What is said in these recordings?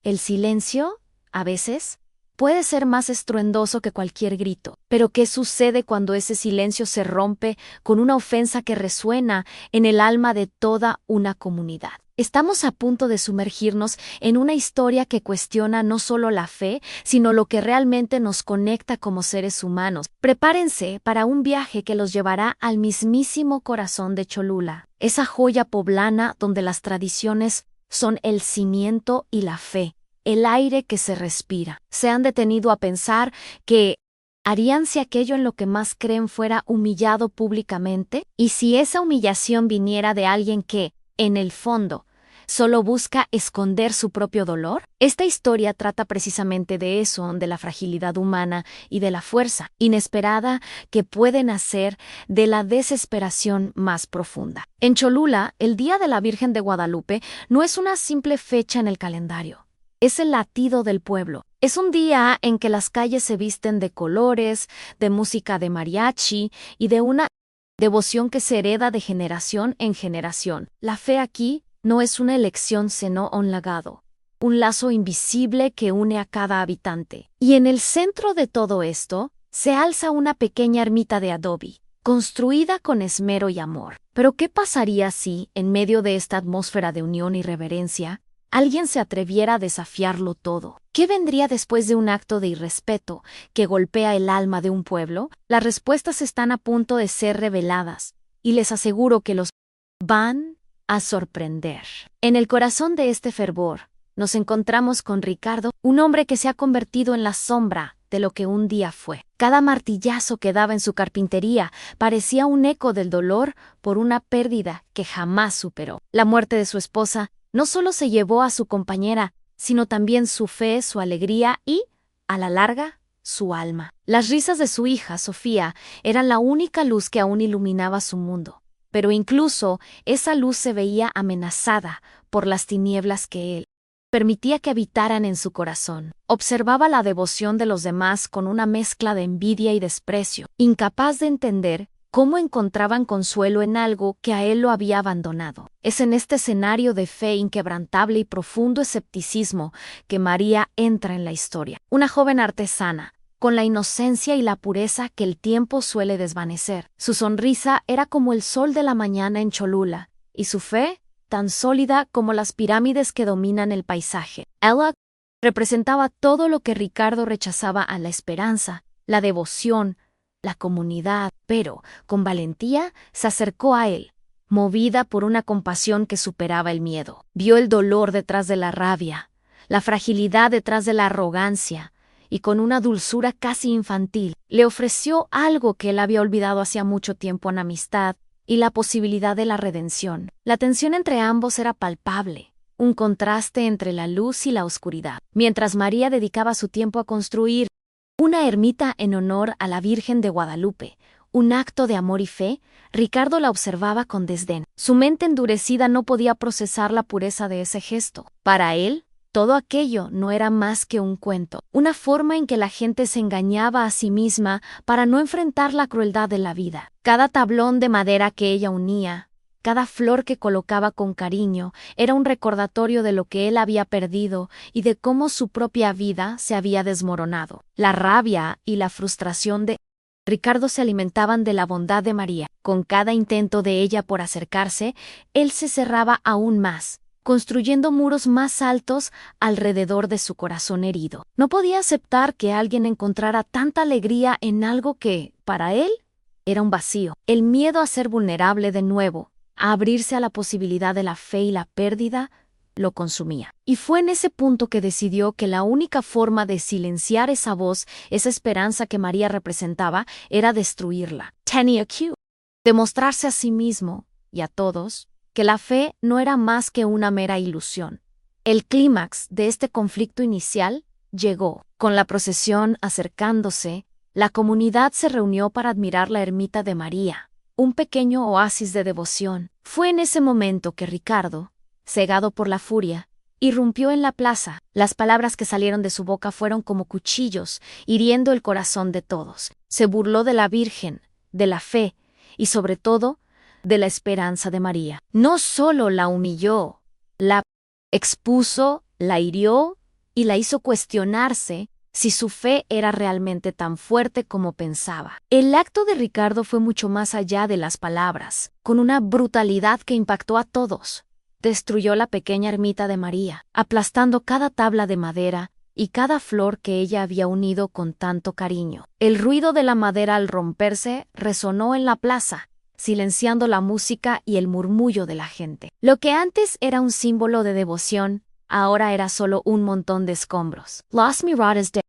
El silencio, a veces, puede ser más estruendoso que cualquier grito. Pero ¿qué sucede cuando ese silencio se rompe con una ofensa que resuena en el alma de toda una comunidad? Estamos a punto de sumergirnos en una historia que cuestiona no solo la fe, sino lo que realmente nos conecta como seres humanos. Prepárense para un viaje que los llevará al mismísimo corazón de Cholula, esa joya poblana donde las tradiciones son el cimiento y la fe, el aire que se respira. ¿Se han detenido a pensar qué harían si aquello en lo que más creen fuera humillado públicamente? ¿Y si esa humillación viniera de alguien que, en el fondo, solo busca esconder su propio dolor? Esta historia trata precisamente de eso, de la fragilidad humana y de la fuerza inesperada que puede nacer de la desesperación más profunda. En Cholula, el Día de la Virgen de Guadalupe no es una simple fecha en el calendario. Es el latido del pueblo. Es un día en que las calles se visten de colores, de música de mariachi y de una devoción que se hereda de generación en generación. La fe aquí no es una elección sino un legado, un lazo invisible que une a cada habitante. Y en el centro de todo esto se alza una pequeña ermita de adobe, construida con esmero y amor. Pero ¿qué pasaría si, en medio de esta atmósfera de unión y reverencia, alguien se atreviera a desafiarlo todo? ¿Qué vendría después de un acto de irrespeto que golpea el alma de un pueblo? Las respuestas están a punto de ser reveladas, y les aseguro que los van a sorprender. En el corazón de este fervor, nos encontramos con Ricardo, un hombre que se ha convertido en la sombra de lo que un día fue. Cada martillazo que daba en su carpintería parecía un eco del dolor por una pérdida que jamás superó. La muerte de su esposa no solo se llevó a su compañera, sino también su fe, su alegría y, a la larga, su alma. Las risas de su hija, Sofía, eran la única luz que aún iluminaba su mundo. Pero incluso esa luz se veía amenazada por las tinieblas que él permitía que habitaran en su corazón. Observaba la devoción de los demás con una mezcla de envidia y desprecio, incapaz de entender cómo encontraban consuelo en algo que a él lo había abandonado. Es en este escenario de fe inquebrantable y profundo escepticismo que María entra en la historia. Una joven artesana, con la inocencia y la pureza que el tiempo suele desvanecer. Su sonrisa era como el sol de la mañana en Cholula, y su fe tan sólida como las pirámides que dominan el paisaje. Ella representaba todo lo que Ricardo rechazaba: a la esperanza, la devoción, la comunidad, pero, con valentía, se acercó a él, movida por una compasión que superaba el miedo. Vio el dolor detrás de la rabia, la fragilidad detrás de la arrogancia, y con una dulzura casi infantil, le ofreció algo que él había olvidado hacía mucho tiempo: en amistad y la posibilidad de la redención. La tensión entre ambos era palpable, un contraste entre la luz y la oscuridad. Mientras María dedicaba su tiempo a construir una ermita en honor a la Virgen de Guadalupe, un acto de amor y fe, Ricardo la observaba con desdén. Su mente endurecida no podía procesar la pureza de ese gesto. Para él, todo aquello no era más que un cuento, una forma en que la gente se engañaba a sí misma para no enfrentar la crueldad de la vida. Cada tablón de madera que ella unía, cada flor que colocaba con cariño, era un recordatorio de lo que él había perdido y de cómo su propia vida se había desmoronado. La rabia y la frustración de Ricardo se alimentaban de la bondad de María. Con cada intento de ella por acercarse, él se cerraba aún más, construyendo muros más altos alrededor de su corazón herido. No podía aceptar que alguien encontrara tanta alegría en algo que, para él, era un vacío. El miedo a ser vulnerable de nuevo, a abrirse a la posibilidad de la fe y la pérdida, lo consumía. Y fue en ese punto que decidió que la única forma de silenciar esa voz, esa esperanza que María representaba, era destruirla. Tenía que demostrarse a sí mismo y a todos que la fe no era más que una mera ilusión. El clímax de este conflicto inicial llegó. Con la procesión acercándose, la comunidad se reunió para admirar la ermita de María, un pequeño oasis de devoción. Fue en ese momento que Ricardo, cegado por la furia, irrumpió en la plaza. Las palabras que salieron de su boca fueron como cuchillos, hiriendo el corazón de todos. Se burló de la Virgen, de la fe y, sobre todo, de la esperanza de María. No solo la humilló, la expuso, la hirió y la hizo cuestionarse si su fe era realmente tan fuerte como pensaba. El acto de Ricardo fue mucho más allá de las palabras, con una brutalidad que impactó a todos. Destruyó la pequeña ermita de María, aplastando cada tabla de madera y cada flor que ella había unido con tanto cariño. El ruido de la madera al romperse resonó en la plaza, silenciando la música y el murmullo de la gente. Lo que antes era un símbolo de devoción, ahora era solo un montón de escombros. Los Miradas de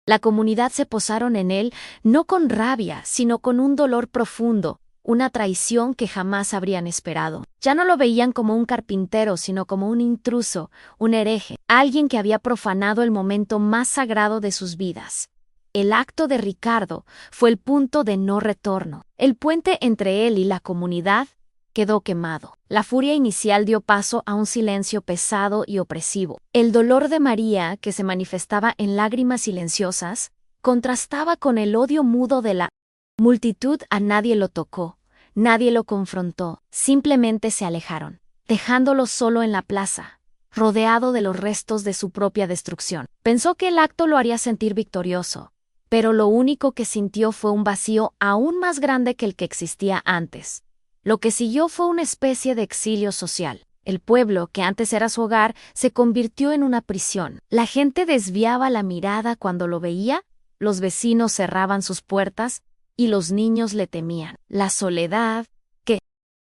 la comunidad se posaron en él no con rabia, sino con un dolor profundo, una traición que jamás habrían esperado. Ya no lo veían como un carpintero, sino como un intruso, un hereje, alguien que había profanado el momento más sagrado de sus vidas. El acto de Ricardo fue el punto de no retorno. El puente entre él y la comunidad quedó quemado. La furia inicial dio paso a un silencio pesado y opresivo. El dolor de María, que se manifestaba en lágrimas silenciosas, contrastaba con el odio mudo de la multitud. A nadie lo tocó, nadie lo confrontó, simplemente se alejaron, dejándolo solo en la plaza, rodeado de los restos de su propia destrucción. Pensó que el acto lo haría sentir victorioso, pero lo único que sintió fue un vacío aún más grande que el que existía antes. Lo que siguió fue una especie de exilio social. El pueblo, que antes era su hogar, se convirtió en una prisión. La gente desviaba la mirada cuando lo veía, los vecinos cerraban sus puertas y los niños le temían. La soledad, que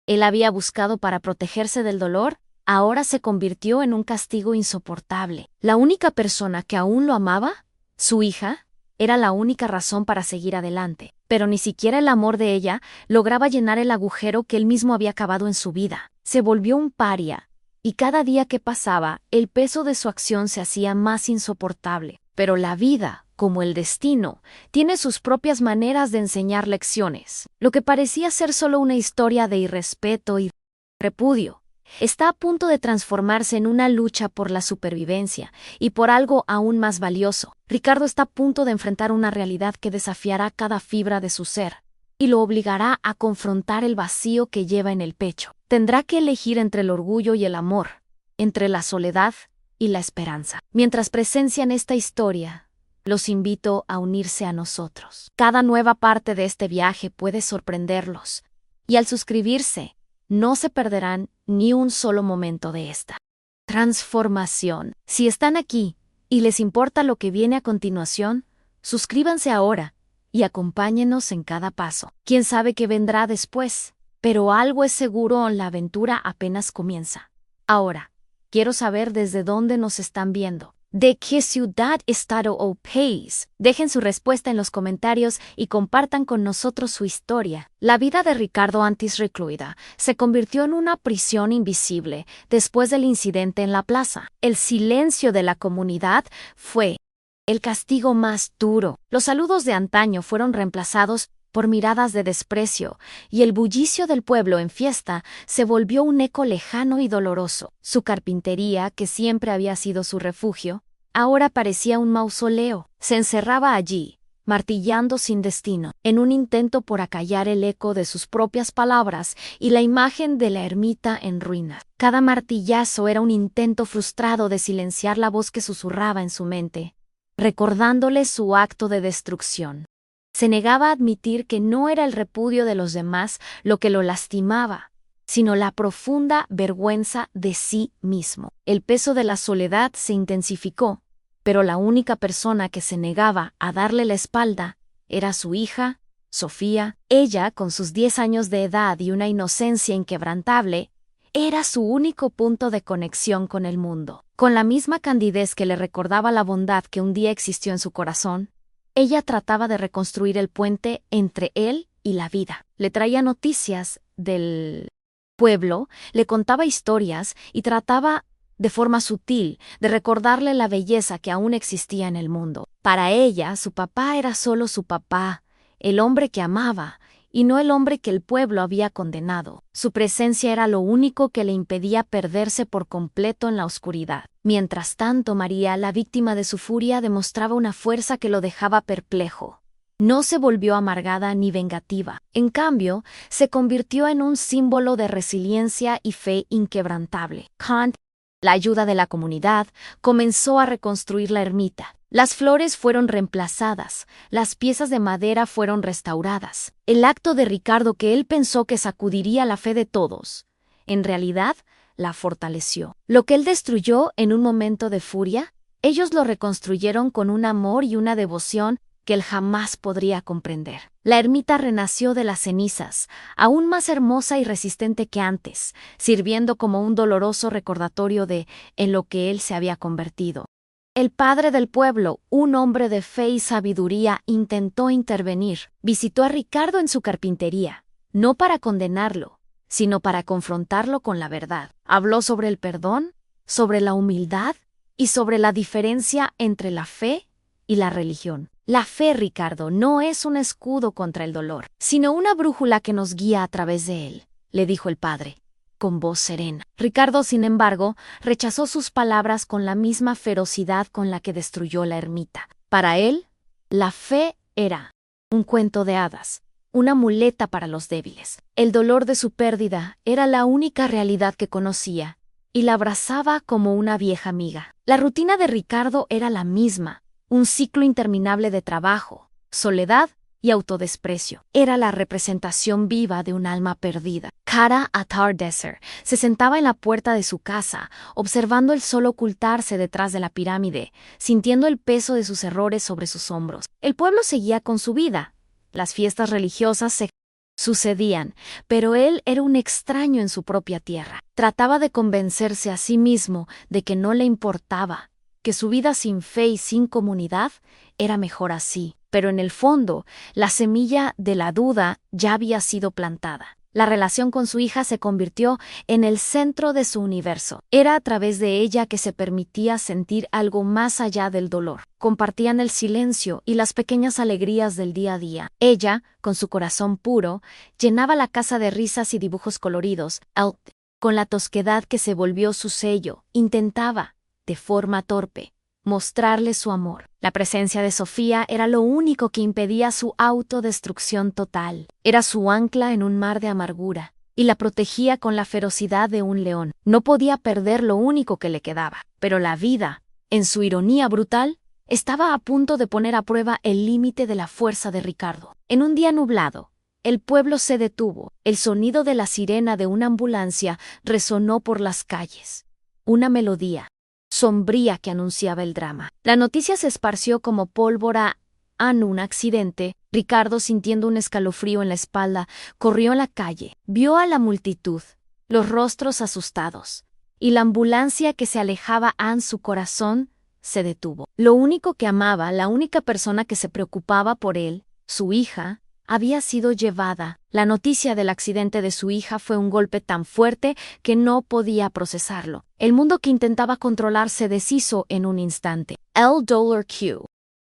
él había buscado para protegerse del dolor, ahora se convirtió en un castigo insoportable. La única persona que aún lo amaba, su hija, era la única razón para seguir adelante. Pero ni siquiera el amor de ella lograba llenar el agujero que él mismo había cavado en su vida. Se volvió un paria, y cada día que pasaba, el peso de su acción se hacía más insoportable. Pero la vida, como el destino, tiene sus propias maneras de enseñar lecciones. Lo que parecía ser solo una historia de irrespeto y repudio está a punto de transformarse en una lucha por la supervivencia y por algo aún más valioso. Ricardo está a punto de enfrentar una realidad que desafiará cada fibra de su ser y lo obligará a confrontar el vacío que lleva en el pecho. Tendrá que elegir entre el orgullo y el amor, entre la soledad y la esperanza. Mientras presencian esta historia, los invito a unirse a nosotros. Cada nueva parte de este viaje puede sorprenderlos, y al suscribirse, no se perderán ni un solo momento de esta transformación. Si están aquí y les importa lo que viene a continuación, suscríbanse ahora y acompáñenos en cada paso. Quién sabe qué vendrá después, pero algo es seguro, la aventura apenas comienza. Ahora, quiero saber desde dónde nos están viendo. ¿De qué ciudad, estado o país? Dejen su respuesta en los comentarios y compartan con nosotros su historia. La vida de Ricardo, antes recluida, se convirtió en una prisión invisible después del incidente en la plaza. El silencio de la comunidad fue el castigo más duro. Los saludos de antaño fueron reemplazados por miradas de desprecio, y el bullicio del pueblo en fiesta se volvió un eco lejano y doloroso. Su carpintería, que siempre había sido su refugio, ahora parecía un mausoleo. Se encerraba allí, martillando sin destino, en un intento por acallar el eco de sus propias palabras y la imagen de la ermita en ruinas. Cada martillazo era un intento frustrado de silenciar la voz que susurraba en su mente, recordándole su acto de destrucción. Se negaba a admitir que no era el repudio de los demás lo que lo lastimaba, sino la profunda vergüenza de sí mismo. El peso de la soledad se intensificó, pero la única persona que se negaba a darle la espalda era su hija, Sofía. Ella, con sus 10 años de edad y una inocencia inquebrantable, era su único punto de conexión con el mundo. Con la misma candidez que le recordaba la bondad que un día existió en su corazón, ella trataba de reconstruir el puente entre él y la vida. Le traía noticias del pueblo, le contaba historias y trataba, de forma sutil, de recordarle la belleza que aún existía en el mundo. Para ella, su papá era solo su papá, el hombre que amaba, y no el hombre que el pueblo había condenado. Su presencia era lo único que le impedía perderse por completo en la oscuridad. Mientras tanto, María, la víctima de su furia, demostraba una fuerza que lo dejaba perplejo. No se volvió amargada ni vengativa. En cambio, se convirtió en un símbolo de resiliencia y fe inquebrantable. Kant la ayuda de la comunidad, comenzó a reconstruir la ermita. Las flores fueron reemplazadas, las piezas de madera fueron restauradas. El acto de Ricardo que él pensó que sacudiría la fe de todos, en realidad, la fortaleció. Lo que él destruyó en un momento de furia, ellos lo reconstruyeron con un amor y una devoción que él jamás podría comprender. La ermita renació de las cenizas, aún más hermosa y resistente que antes, sirviendo como un doloroso recordatorio en lo que él se había convertido. El padre del pueblo, un hombre de fe y sabiduría, intentó intervenir. Visitó a Ricardo en su carpintería, no para condenarlo, sino para confrontarlo con la verdad. Habló sobre el perdón, sobre la humildad y sobre la diferencia entre la fe y la religión. La fe, Ricardo, no es un escudo contra el dolor, sino una brújula que nos guía a través de él, le dijo el padre, con voz serena. Ricardo, sin embargo, rechazó sus palabras con la misma ferocidad con la que destruyó la ermita. Para él, la fe era un cuento de hadas, una muleta para los débiles. El dolor de su pérdida era la única realidad que conocía, y la abrazaba como una vieja amiga. La rutina de Ricardo era la misma, un ciclo interminable de trabajo, soledad y autodesprecio. Era la representación viva de un alma perdida. Cada atardecer se sentaba en la puerta de su casa, observando el sol ocultarse detrás de la pirámide, sintiendo el peso de sus errores sobre sus hombros. El pueblo seguía con su vida. Las fiestas religiosas se sucedían, pero él era un extraño en su propia tierra. Trataba de convencerse a sí mismo de que no le importaba, que su vida sin fe y sin comunidad era mejor así. Pero en el fondo, la semilla de la duda ya había sido plantada. La relación con su hija se convirtió en el centro de su universo. Era a través de ella que se permitía sentir algo más allá del dolor. Compartían el silencio y las pequeñas alegrías del día a día. Ella, con su corazón puro, llenaba la casa de risas y dibujos coloridos. Él, con la tosquedad que se volvió su sello, intentaba, de forma torpe, mostrarle su amor. La presencia de Sofía era lo único que impedía su autodestrucción total. Era su ancla en un mar de amargura, y la protegía con la ferocidad de un león. No podía perder lo único que le quedaba. Pero la vida, en su ironía brutal, estaba a punto de poner a prueba el límite de la fuerza de Ricardo. En un día nublado, el pueblo se detuvo. El sonido de la sirena de una ambulancia resonó por las calles. Una melodía sombría que anunciaba el drama. La noticia se esparció como pólvora. En un accidente, Ricardo, sintiendo un escalofrío en la espalda, corrió a la calle. Vio a la multitud, los rostros asustados, y la ambulancia que se alejaba. Su corazón se detuvo. Lo único que amaba, la única persona que se preocupaba por él, su hija, había sido llevada. La noticia del accidente de su hija fue un golpe tan fuerte que no podía procesarlo. El mundo que intentaba controlar se deshizo en un instante. El dolor que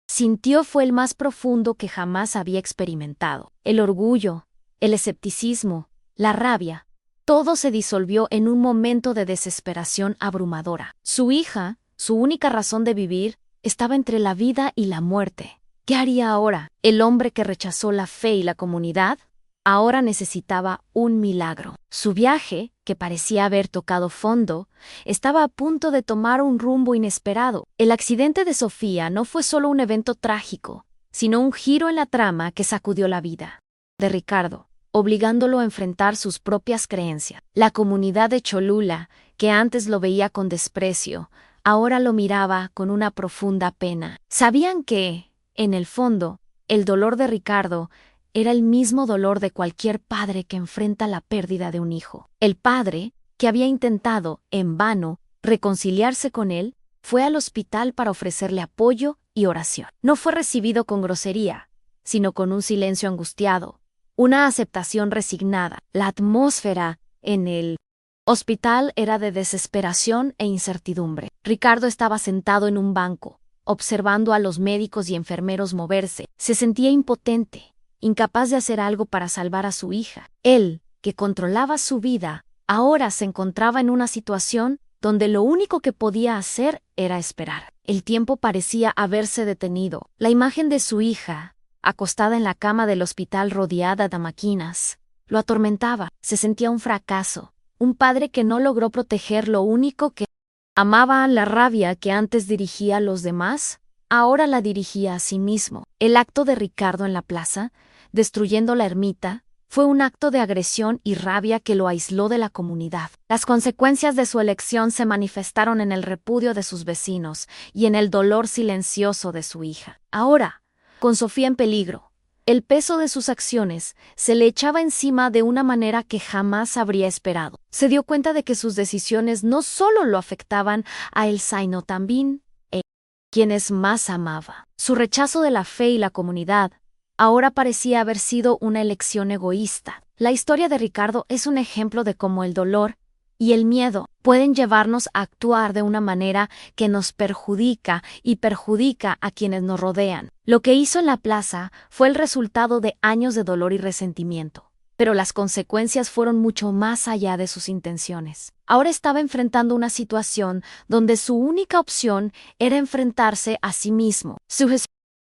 sintió fue el más profundo que jamás había experimentado. El orgullo, el escepticismo, la rabia, todo se disolvió en un momento de desesperación abrumadora. Su hija, su única razón de vivir, estaba entre la vida y la muerte. ¿Qué haría ahora? El hombre que rechazó la fe y la comunidad, ahora necesitaba un milagro. Su viaje, que parecía haber tocado fondo, estaba a punto de tomar un rumbo inesperado. El accidente de Sofía no fue solo un evento trágico, sino un giro en la trama que sacudió la vida de Ricardo, obligándolo a enfrentar sus propias creencias. La comunidad de Cholula, que antes lo veía con desprecio, ahora lo miraba con una profunda pena. Sabían que, en el fondo, el dolor de Ricardo era el mismo dolor de cualquier padre que enfrenta la pérdida de un hijo. El padre, que había intentado, en vano, reconciliarse con él, fue al hospital para ofrecerle apoyo y oración. No fue recibido con grosería, sino con un silencio angustiado, una aceptación resignada. La atmósfera en el hospital era de desesperación e incertidumbre. Ricardo estaba sentado en un banco, observando a los médicos y enfermeros moverse. Se sentía impotente, incapaz de hacer algo para salvar a su hija. Él, que controlaba su vida, ahora se encontraba en una situación donde lo único que podía hacer era esperar. El tiempo parecía haberse detenido. La imagen de su hija, acostada en la cama del hospital rodeada de máquinas, lo atormentaba. Se sentía un fracaso, un padre que no logró proteger lo único que Amaba la rabia que antes dirigía a los demás, ahora la dirigía a sí mismo. El acto de Ricardo en la plaza, destruyendo la ermita, fue un acto de agresión y rabia que lo aisló de la comunidad. Las consecuencias de su elección se manifestaron en el repudio de sus vecinos y en el dolor silencioso de su hija. Ahora, con Sofía en peligro, el peso de sus acciones se le echaba encima de una manera que jamás habría esperado. Se dio cuenta de que sus decisiones no solo lo afectaban a él, sino también a quienes más amaba. Su rechazo de la fe y la comunidad ahora parecía haber sido una elección egoísta. La historia de Ricardo es un ejemplo de cómo el dolor y el miedo pueden llevarnos a actuar de una manera que nos perjudica y perjudica a quienes nos rodean. Lo que hizo en la plaza fue el resultado de años de dolor y resentimiento, pero las consecuencias fueron mucho más allá de sus intenciones. Ahora estaba enfrentando una situación donde su única opción era enfrentarse a sí mismo.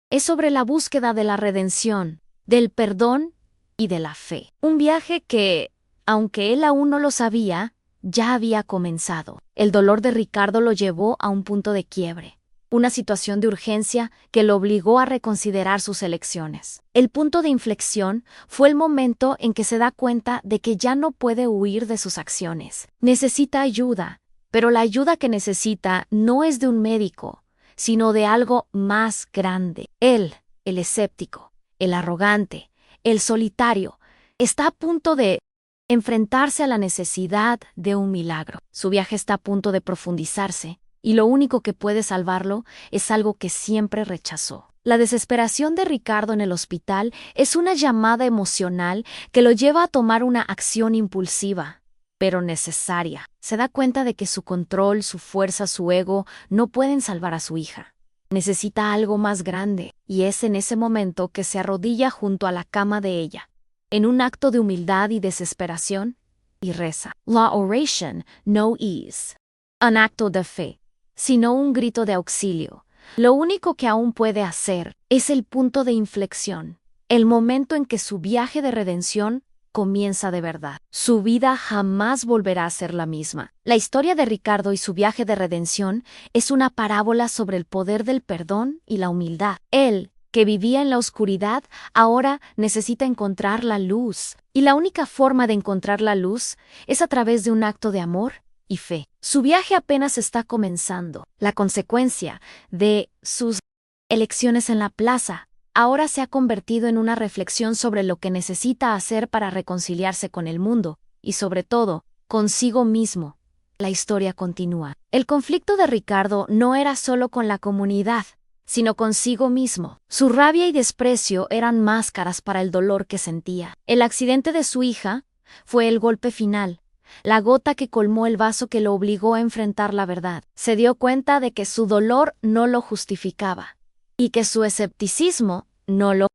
Es sobre la búsqueda de la redención, del perdón y de la fe. Un viaje que, aunque él aún no lo sabía, ya había comenzado. El dolor de Ricardo lo llevó a un punto de quiebre, una situación de urgencia que lo obligó a reconsiderar sus elecciones. El punto de inflexión fue el momento en que se da cuenta de que ya no puede huir de sus acciones. Necesita ayuda, pero la ayuda que necesita no es de un médico, sino de algo más grande. Él, el escéptico, el arrogante, el solitario, está a punto de enfrentarse a la necesidad de un milagro. Su viaje está a punto de profundizarse, y lo único que puede salvarlo es algo que siempre rechazó. La desesperación de Ricardo en el hospital es una llamada emocional que lo lleva a tomar una acción impulsiva, pero necesaria. Se da cuenta de que su control, su fuerza, su ego no pueden salvar a su hija. Necesita algo más grande, y es en ese momento que se arrodilla junto a la cama de ella, en un acto de humildad y desesperación, y reza. La oración no es un acto de fe, sino un grito de auxilio. Lo único que aún puede hacer es el punto de inflexión, el momento en que su viaje de redención comienza de verdad. Su vida jamás volverá a ser la misma. La historia de Ricardo y su viaje de redención es una parábola sobre el poder del perdón y la humildad. Él, que vivía en la oscuridad, ahora necesita encontrar la luz. Y la única forma de encontrar la luz es a través de un acto de amor y fe. Su viaje apenas está comenzando. La consecuencia de sus elecciones en la plaza ahora se ha convertido en una reflexión sobre lo que necesita hacer para reconciliarse con el mundo, y sobre todo, consigo mismo. La historia continúa. El conflicto de Ricardo no era solo con la comunidad, sino consigo mismo. Su rabia y desprecio eran máscaras para el dolor que sentía. El accidente de su hija fue el golpe final, la gota que colmó el vaso que lo obligó a enfrentar la verdad. Se dio cuenta de que su dolor no lo justificaba, y que su escepticismo no lo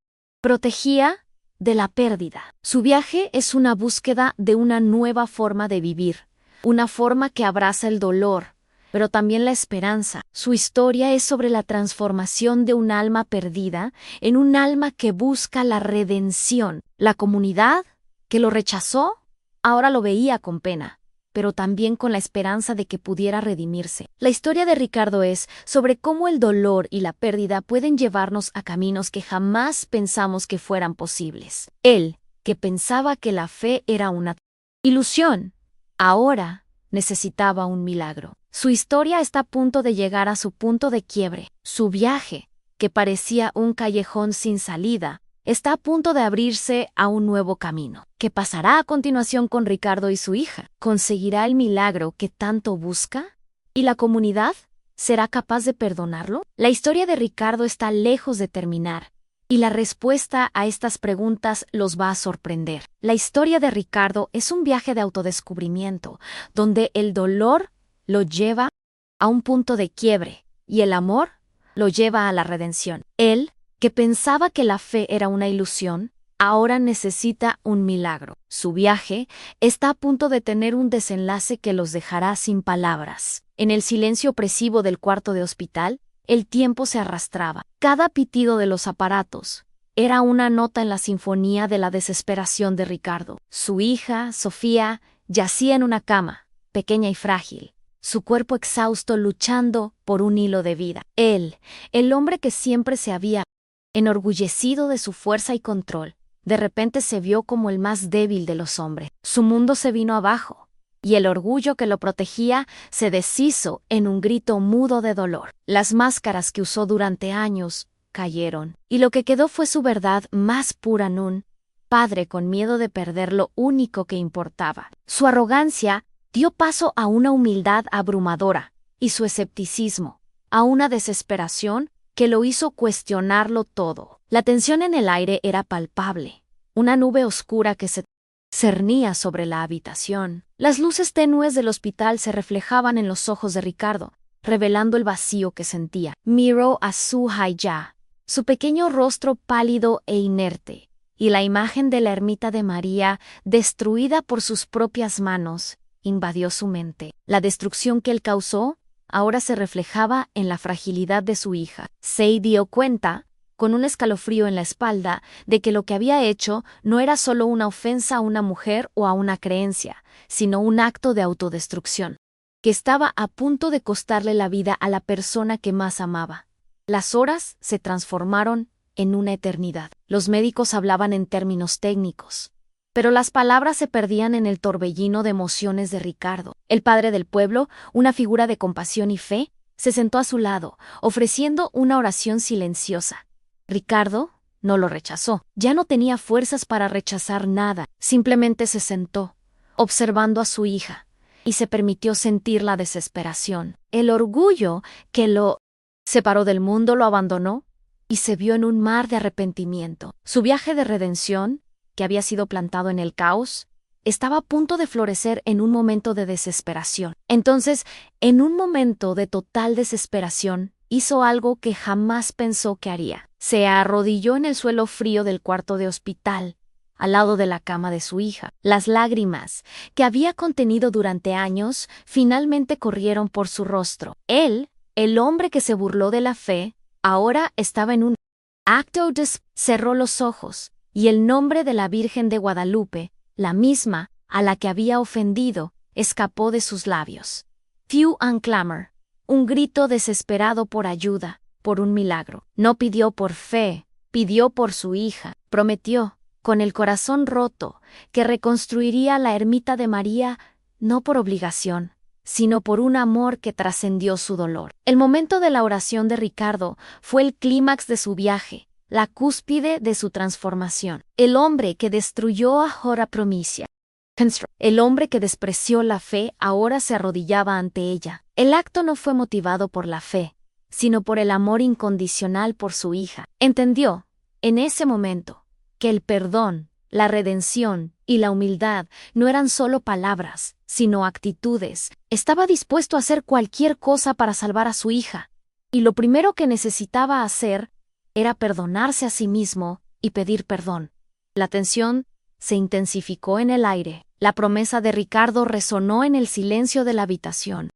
protegía de la pérdida. Su viaje es una búsqueda de una nueva forma de vivir, una forma que abraza el dolor, pero también la esperanza. Su historia es sobre la transformación de un alma perdida en un alma que busca la redención. La comunidad, que lo rechazó, ahora lo veía con pena, pero también con la esperanza de que pudiera redimirse. La historia de Ricardo es sobre cómo el dolor y la pérdida pueden llevarnos a caminos que jamás pensamos que fueran posibles. Él, que pensaba que la fe era una ilusión, ahora necesitaba un milagro. Su historia está a punto de llegar a su punto de quiebre. Su viaje, que parecía un callejón sin salida, está a punto de abrirse a un nuevo camino. ¿Qué pasará a continuación con Ricardo y su hija? ¿Conseguirá el milagro que tanto busca? ¿Y la comunidad? ¿Será capaz de perdonarlo? La historia de Ricardo está lejos de terminar, y la respuesta a estas preguntas los va a sorprender. La historia de Ricardo es un viaje de autodescubrimiento, donde el dolor lo lleva a un punto de quiebre, y el amor lo lleva a la redención. Él, que pensaba que la fe era una ilusión, ahora necesita un milagro. Su viaje está a punto de tener un desenlace que los dejará sin palabras. En el silencio opresivo del cuarto de hospital, el tiempo se arrastraba. Cada pitido de los aparatos era una nota en la sinfonía de la desesperación de Ricardo. Su hija, Sofía, yacía en una cama, pequeña y frágil, su cuerpo exhausto luchando por un hilo de vida. Él, el hombre que siempre se había enorgullecido de su fuerza y control, de repente se vio como el más débil de los hombres. Su mundo se vino abajo, y el orgullo que lo protegía se deshizo en un grito mudo de dolor. Las máscaras que usó durante años cayeron, y lo que quedó fue su verdad más pura, Nun, padre con miedo de perder lo único que importaba. Su arrogancia dio paso a una humildad abrumadora, y su escepticismo a una desesperación que lo hizo cuestionarlo todo. La tensión en el aire era palpable, una nube oscura que se cernía sobre la habitación. Las luces tenues del hospital se reflejaban en los ojos de Ricardo, revelando el vacío que sentía. Miró a Su Haijia, su pequeño rostro pálido e inerte, y la imagen de la ermita de María, destruida por sus propias manos, invadió su mente. La destrucción que él causó ahora se reflejaba en la fragilidad de su hija. Se dio cuenta, con un escalofrío en la espalda, de que lo que había hecho no era solo una ofensa a una mujer o a una creencia, sino un acto de autodestrucción, que estaba a punto de costarle la vida a la persona que más amaba. Las horas se transformaron en una eternidad. Los médicos hablaban en términos técnicos, pero las palabras se perdían en el torbellino de emociones de Ricardo. El padre del pueblo, una figura de compasión y fe, se sentó a su lado, ofreciendo una oración silenciosa. Ricardo no lo rechazó. Ya no tenía fuerzas para rechazar nada. Simplemente se sentó, observando a su hija, y se permitió sentir la desesperación. El orgullo que lo separó del mundo lo abandonó y se vio en un mar de arrepentimiento. Su viaje de redención, que había sido plantado en el caos, estaba a punto de florecer en un momento de desesperación. Entonces, en un momento de total desesperación, hizo algo que jamás pensó que haría. Se arrodilló en el suelo frío del cuarto de hospital, al lado de la cama de su hija. Las lágrimas, que había contenido durante años, finalmente corrieron por su rostro. Él, el hombre que se burló de la fe, ahora estaba en un acto de... Cerró los ojos, y el nombre de la Virgen de Guadalupe, la misma a la que había ofendido, escapó de sus labios. Few and clamor, un grito desesperado por ayuda, por un milagro. No pidió por fe, pidió por su hija. Prometió, con el corazón roto, que reconstruiría la ermita de María no por obligación, sino por un amor que trascendió su dolor. El momento de la oración de Ricardo fue el clímax de su viaje, la cúspide de su transformación. El hombre que destruyó a Jora Promicia, el hombre que despreció la fe, ahora se arrodillaba ante ella. El acto no fue motivado por la fe, sino por el amor incondicional por su hija. Entendió, en ese momento, que el perdón, la redención y la humildad no eran solo palabras, sino actitudes. Estaba dispuesto a hacer cualquier cosa para salvar a su hija, y lo primero que necesitaba hacer era perdonarse a sí mismo y pedir perdón. La tensión se intensificó en el aire. La promesa de Ricardo resonó en el silencio de la habitación.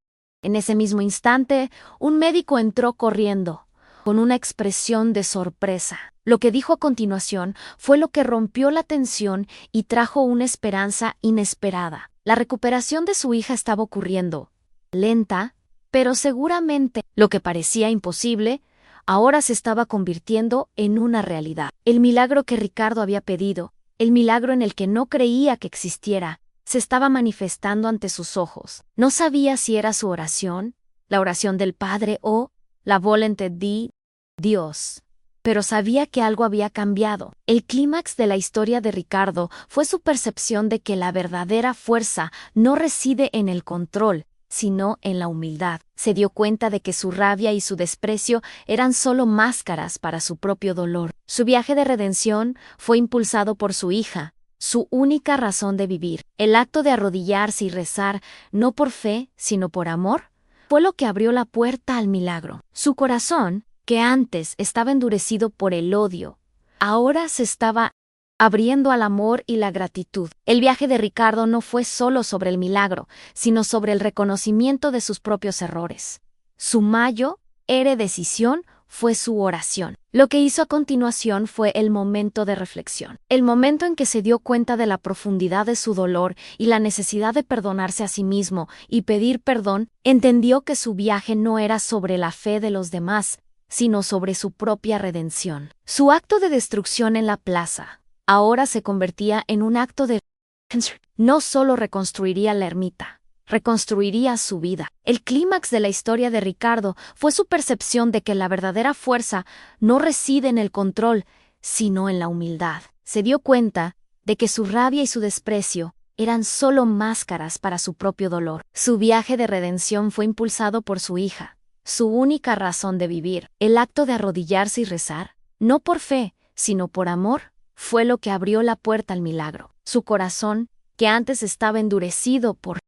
En ese mismo instante, un médico entró corriendo, con una expresión de sorpresa. Lo que dijo a continuación fue lo que rompió la tensión y trajo una esperanza inesperada. La recuperación de su hija estaba ocurriendo, lenta, pero seguramente. Lo que parecía imposible, ahora se estaba convirtiendo en una realidad. El milagro que Ricardo había pedido, el milagro en el que no creía que existiera, se estaba manifestando ante sus ojos. No sabía si era su oración, la oración del Padre o la voluntad de Dios, pero sabía que algo había cambiado. El clímax de la historia de Ricardo fue su percepción de que la verdadera fuerza no reside en el control, sino en la humildad. Se dio cuenta de que su rabia y su desprecio eran solo máscaras para su propio dolor. Su viaje de redención fue impulsado por su hija, su única razón de vivir. El acto de arrodillarse y rezar, no por fe, sino por amor, fue lo que abrió la puerta al milagro. Su corazón, que antes estaba endurecido por el odio, ahora se estaba abriendo al amor y la gratitud. El viaje de Ricardo no fue solo sobre el milagro, sino sobre el reconocimiento de sus propios errores. Su mayo, era decisión, fue su oración. Lo que hizo a continuación fue el momento de reflexión, el momento en que se dio cuenta de la profundidad de su dolor y la necesidad de perdonarse a sí mismo y pedir perdón. Entendió que su viaje no era sobre la fe de los demás, sino sobre su propia redención. Su acto de destrucción en la plaza ahora se convertía en un acto de no solo reconstruiría la ermita, reconstruiría su vida. El clímax de la historia de Ricardo fue su percepción de que la verdadera fuerza no reside en el control, sino en la humildad. Se dio cuenta de que su rabia y su desprecio eran solo máscaras para su propio dolor. Su viaje de redención fue impulsado por su hija, su única razón de vivir. El acto de arrodillarse y rezar, no por fe, sino por amor, fue lo que abrió la puerta al milagro. Su corazón, que antes estaba endurecido por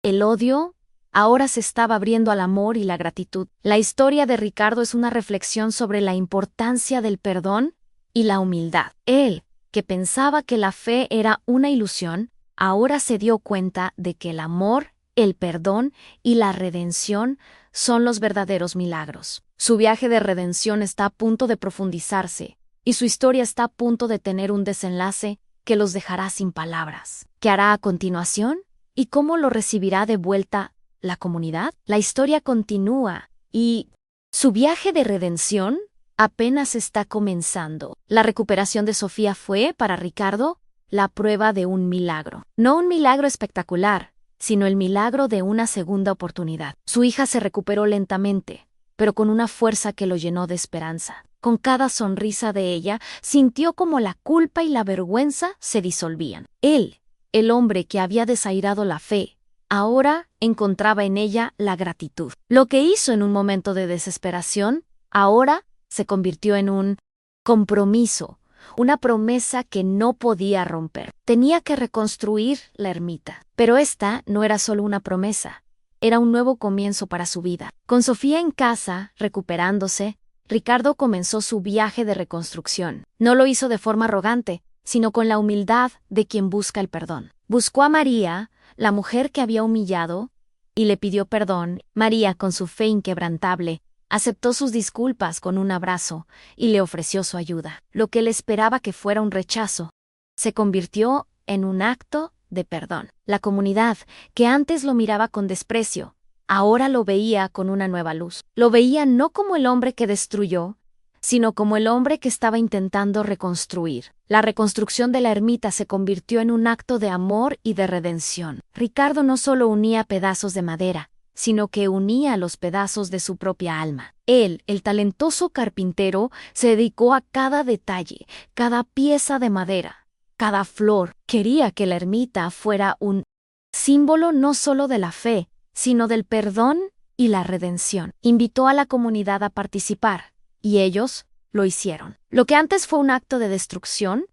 el odio, ahora se estaba abriendo al amor y la gratitud. La historia de Ricardo es una reflexión sobre la importancia del perdón y la humildad. Él, que pensaba que la fe era una ilusión, ahora se dio cuenta de que el amor, el perdón y la redención son los verdaderos milagros. Su viaje de redención está a punto de profundizarse, y su historia está a punto de tener un desenlace que los dejará sin palabras. ¿Qué hará a continuación? ¿Y cómo lo recibirá de vuelta la comunidad? La historia continúa, y su viaje de redención apenas está comenzando. La recuperación de Sofía fue, para Ricardo, la prueba de un milagro. No un milagro espectacular, sino el milagro de una segunda oportunidad. Su hija se recuperó lentamente, pero con una fuerza que lo llenó de esperanza. Con cada sonrisa de ella, sintió como la culpa y la vergüenza se disolvían. Él, el hombre que había desairado la fe, ahora encontraba en ella la gratitud. Lo que hizo en un momento de desesperación, ahora se convirtió en un compromiso, una promesa que no podía romper. Tenía que reconstruir la ermita. Pero esta no era solo una promesa, era un nuevo comienzo para su vida. Con Sofía en casa, recuperándose, Ricardo comenzó su viaje de reconstrucción. No lo hizo de forma arrogante, sino con la humildad de quien busca el perdón. Buscó a María, la mujer que había humillado, y le pidió perdón. María, con su fe inquebrantable, aceptó sus disculpas con un abrazo y le ofreció su ayuda. Lo que él esperaba que fuera un rechazo, se convirtió en un acto de perdón. La comunidad, que antes lo miraba con desprecio, ahora lo veía con una nueva luz. Lo veía no como el hombre que destruyó, sino como el hombre que estaba intentando reconstruir. La reconstrucción de la ermita se convirtió en un acto de amor y de redención. Ricardo no solo unía pedazos de madera, sino que unía los pedazos de su propia alma. Él, el talentoso carpintero, se dedicó a cada detalle, cada pieza de madera, cada flor. Quería que la ermita fuera un símbolo no solo de la fe, sino del perdón y la redención. Invitó a la comunidad a participar, y ellos lo hicieron. Lo que antes fue un acto de destrucción,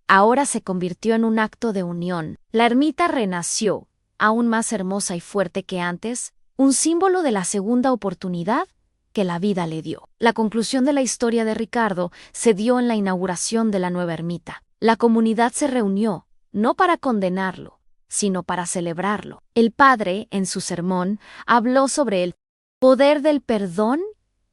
ahora se convirtió en un acto de unión. La ermita renació, aún más hermosa y fuerte que antes, un símbolo de la segunda oportunidad que la vida le dio. La conclusión de la historia de Ricardo se dio en la inauguración de la nueva ermita. La comunidad se reunió, no para condenarlo, sino para celebrarlo. El padre, en su sermón, habló sobre el poder del perdón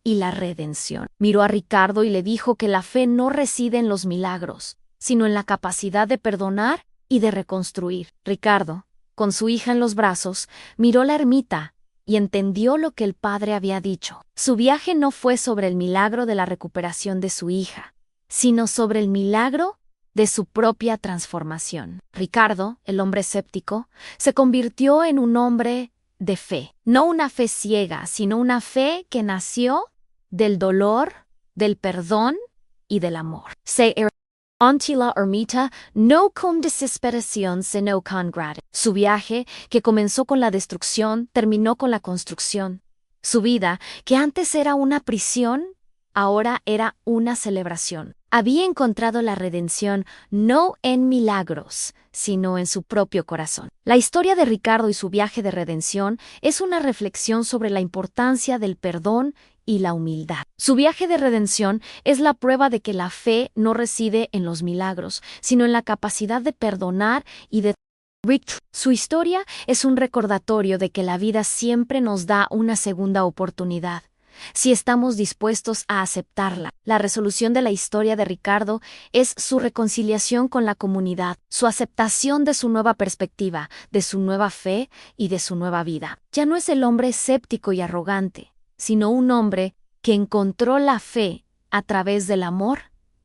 y la redención. Miró a Ricardo y le dijo que la fe no reside en los milagros, sino en la capacidad de perdonar y de reconstruir. Ricardo, con su hija en los brazos, miró la ermita y entendió lo que el padre había dicho. Su viaje no fue sobre el milagro de la recuperación de su hija, sino sobre el milagro de su propia transformación. Ricardo, el hombre escéptico, se convirtió en un hombre de fe. No una fe ciega, sino una fe que nació del dolor, del perdón y del amor. Ante la ermita no con desesperación, sino con gratitud. Su viaje, que comenzó con la destrucción, terminó con la construcción. Su vida, que antes era una prisión, ahora era una celebración. Había encontrado la redención no en milagros, sino en su propio corazón. La historia de Ricardo y su viaje de redención es una reflexión sobre la importancia del perdón y la humildad. Su viaje de redención es la prueba de que la fe no reside en los milagros, sino en la capacidad de perdonar y de su historia es un recordatorio de que la vida siempre nos da una segunda oportunidad, si estamos dispuestos a aceptarla. La resolución de la historia de Ricardo es su reconciliación con la comunidad, su aceptación de su nueva perspectiva, de su nueva fe y de su nueva vida. Ya no es el hombre escéptico y arrogante, sino un hombre que encontró la fe a través del amor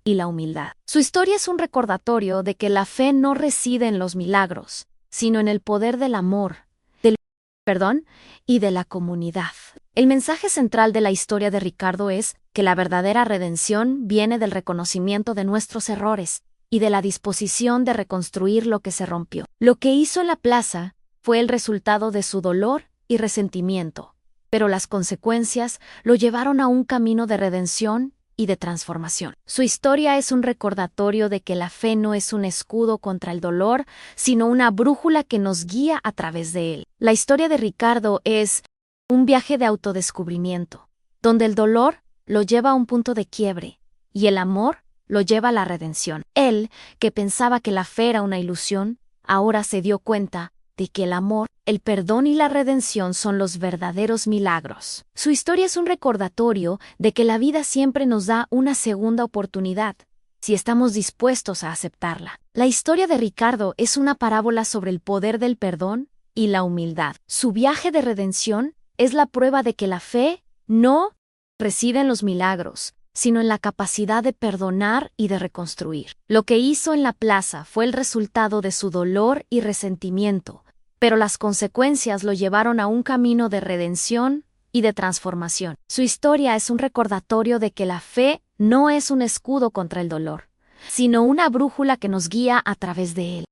y la humildad. Su historia es un recordatorio de que la fe no reside en los milagros, sino en el poder del amor, del perdón y de la comunidad. El mensaje central de la historia de Ricardo es que la verdadera redención viene del reconocimiento de nuestros errores y de la disposición de reconstruir lo que se rompió. Lo que hizo en la plaza fue el resultado de su dolor y resentimiento, pero las consecuencias lo llevaron a un camino de redención y de transformación. Su historia es un recordatorio de que la fe no es un escudo contra el dolor, sino una brújula que nos guía a través de él. La historia de Ricardo es un viaje de autodescubrimiento, donde el dolor lo lleva a un punto de quiebre y el amor lo lleva a la redención. Él, que pensaba que la fe era una ilusión, ahora se dio cuenta de que el amor, el perdón y la redención son los verdaderos milagros. Su historia es un recordatorio de que la vida siempre nos da una segunda oportunidad, si estamos dispuestos a aceptarla. La historia de Ricardo es una parábola sobre el poder del perdón y la humildad. Su viaje de redención es la prueba de que la fe no reside en los milagros, sino en la capacidad de perdonar y de reconstruir. Lo que hizo en la plaza fue el resultado de su dolor y resentimiento, pero las consecuencias lo llevaron a un camino de redención y de transformación. Su historia es un recordatorio de que la fe no es un escudo contra el dolor, sino una brújula que nos guía a través de él.